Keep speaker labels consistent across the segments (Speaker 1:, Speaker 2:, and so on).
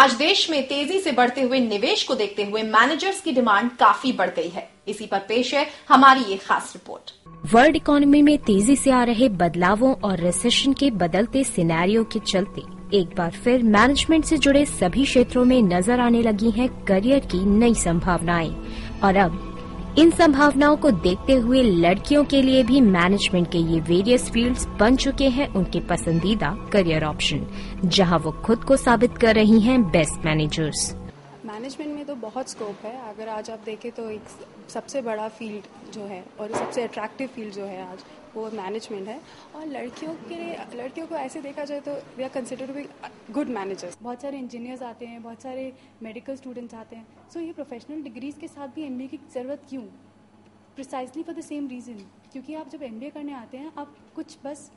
Speaker 1: आज देश में तेजी से बढ़ते हुए निवेश को देखते हुए मैनेजर्स की डिमांड काफी बढ़ गई है। इसी पर पेश है हमारी ये खास रिपोर्ट।
Speaker 2: वर्ल्ड इकोनॉमी में तेजी से आ रहे बदलावों और रिसेशन के बदलते सिनेरियो के चलते एक बार फिर मैनेजमेंट से जुड़े सभी क्षेत्रों में नजर आने लगी हैं करियर की नई संभावनाएं। और अब इन संभावनाओं को देखते हुए लड़कियों के लिए भी मैनेजमेंट के ये वेरियस फील्ड्स बन चुके हैं उनके पसंदीदा करियर ऑप्शन, जहां वो खुद को साबित कर रही हैं बेस्ट मैनेजर्स।
Speaker 3: मैनेजमेंट में तो बहुत स्कोप है। अगर आज आप देखें तो एक सबसे बड़ा फील्ड जो है और सबसे अट्रैक्टिव फील्ड जो है आज वो मैनेजमेंट है। और लड़कियों को ऐसे देखा जाए तो they are considered to be good managers. बहुत सारे इंजीनियर्स आते हैं, बहुत सारे मेडिकल स्टूडेंट्स आते हैं। सो ये प्रोफेशनल डिग्रीज के साथ भी एमबीए की ज़रूरत क्यों? Precisely for the same reason, क्योंकि आप जब एमबीए करने आते हैं आप कुछ बस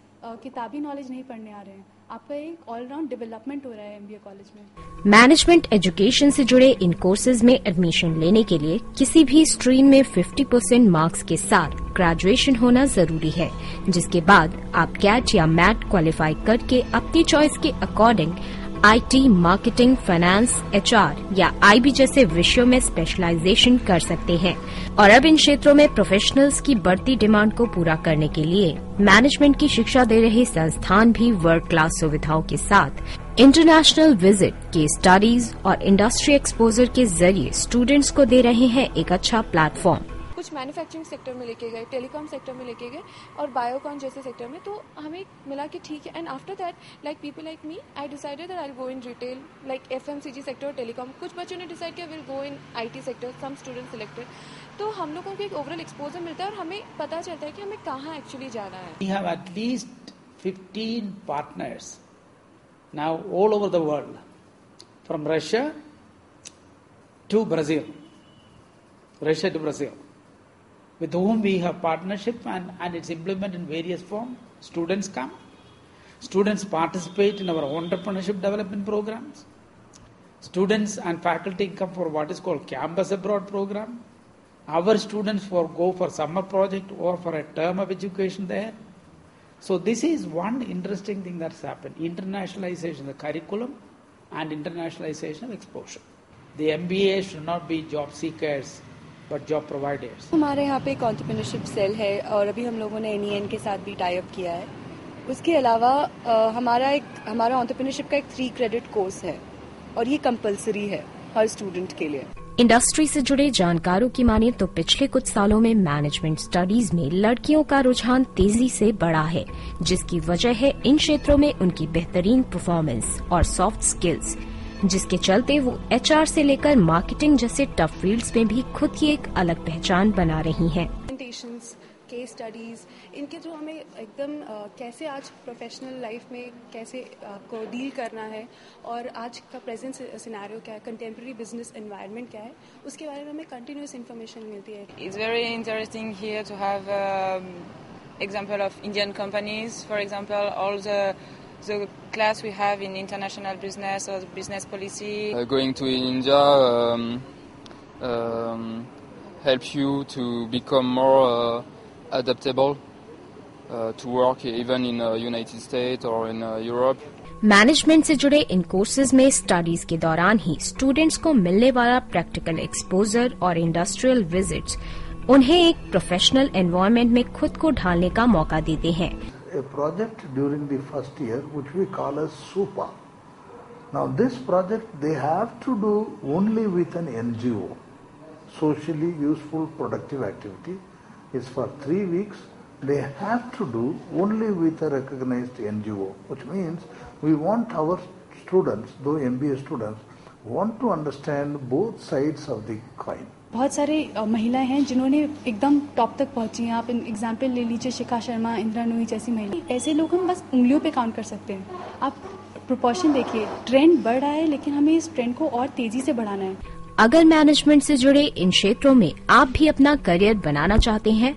Speaker 3: किताबी नॉलेज नहीं पढ़ने आ रहे हैं, आपका एक ऑलराउंड डेवलपमेंट हो रहा है एमबीए कॉलेज में।
Speaker 2: मैनेजमेंट एजुकेशन से जुड़े इन कोर्सेज में एडमिशन लेने के लिए किसी भी स्ट्रीम में 50% मार्क्स के साथ ग्रेजुएशन होना जरूरी है, जिसके बाद आप कैट या मैट क्वालिफाई करके अपनी चॉइस के according IT, marketing, finance, HR या आईबी जैसे विषयों में स्पेशलाइजेशन कर सकते हैं। और अब इन क्षेत्रों में प्रोफेशनल्स की बढ़ती डिमांड को पूरा करने के लिए मैनेजमेंट की शिक्षा दे रहे संस्थान भी वर्ल्ड क्लास सुविधाओं के साथ इंटरनेशनल विजिट, केस स्टडीज और इंडस्ट्री एक्सपोजर के जरिए स्टूडेंट्स को दे रहे हैं एक अच्छा प्लेटफॉर्म।
Speaker 3: कुछ मैन्युफैक्चरिंग सेक्टर में लेके गए, टेलीकॉम सेक्टर में लेके गए और बायोकॉन जैसे सेक्टर में, तो हमें मिला कि ठीक है। And after that like people like me, I decided that I will go in retail like FMCG sector और टेलीकॉम। कुछ बच्चों ने डिसाइड किया will go in IT sector, some student selected. तो हम लोगों को एक ओवरऑल एक्सपोजर मिलता है और हमें पता चलता है कि हमें कहाँ एक्चुअली जाना है।
Speaker 4: We have at least 15 partners now all over the world, from Russia to Brazil, with whom we have partnership and it's implemented in various forms. Students come, students participate in our entrepreneurship development programs. Students and faculty come for what is called campus abroad program. Our students go for summer project or for a term of education there. So this is one interesting thing that's happened. Internationalization of the curriculum and internationalization of exposure. The MBA should not be job seekers but job providers.
Speaker 5: हमारे यहाँ पे एक entrepreneurship cell है और अभी हम लोगों ने NEN के साथ भी टाई अप किया है। उसके अलावा हमारा एंटरप्रेन्योरशिप का एक 3 क्रेडिट कोर्स है और ये कंपलसरी है हर स्टूडेंट के लिए।
Speaker 2: इंडस्ट्री से जुड़े जानकारों की माने तो पिछले कुछ सालों में मैनेजमेंट स्टडीज में लड़कियों का रुझान तेजी से बढ़ा है, जिसकी वजह है इन क्षेत्रों में उनकी बेहतरीन परफॉर्मेंस और सॉफ्ट स्किल्स, जिसके चलते वो एचआर से लेकर मार्केटिंग जैसे टफ फील्ड्स में भी खुद की एक अलग पहचान बना रही हैं।
Speaker 3: प्रेजेंटेशंस, केस स्टडीज, इनके जो हमें एकदम कैसे आज प्रोफेशनल लाइफ में कैसे आपको डील करना है और आज का प्रेजेंट सिनेरियो क्या है, कंटेम्प्रेरी बिजनेस एनवायरनमेंट क्या है, उसके बारे में हमें कंटिन्यूस इन्फॉर्मेशन मिलती है।
Speaker 6: It's very interesting here to have example of Indian companies, for example all the class we have in international business or business policy.
Speaker 7: Going to India helps you to become more adaptable to work even in United States or in Europe.
Speaker 2: Management से जुड़े इन courses में studies के दौरान ही students को मिलने वाला practical exposure और industrial visits उन्हें एक प्रोफेशनल एनवायरनमेंट में खुद को ढालने का मौका देते हैं।
Speaker 8: A project during the first year which we call as SUPA. Now this project they have to do only with an NGO. Socially useful productive activity is for 3 weeks. They have to do only with a recognized NGO, which means we want our students, though MBA students, want to understand both sides of the coin.
Speaker 3: बहुत सारे महिलाएं हैं जिन्होंने एकदम top तक पहुंची हैं। आप एग्जाम्पल ले लीजिए शिखा शर्मा, इंदिरा नूई जैसी महिला। ऐसे लोग हम बस उंगलियों पे काउंट कर सकते हैं। आप प्रोपोर्शन देखिए, ट्रेंड बढ़ रहा है लेकिन हमें इस ट्रेंड को और तेजी से बढ़ाना है।
Speaker 2: अगर मैनेजमेंट से जुड़े इन क्षेत्रों में आप भी अपना करियर बनाना चाहते हैं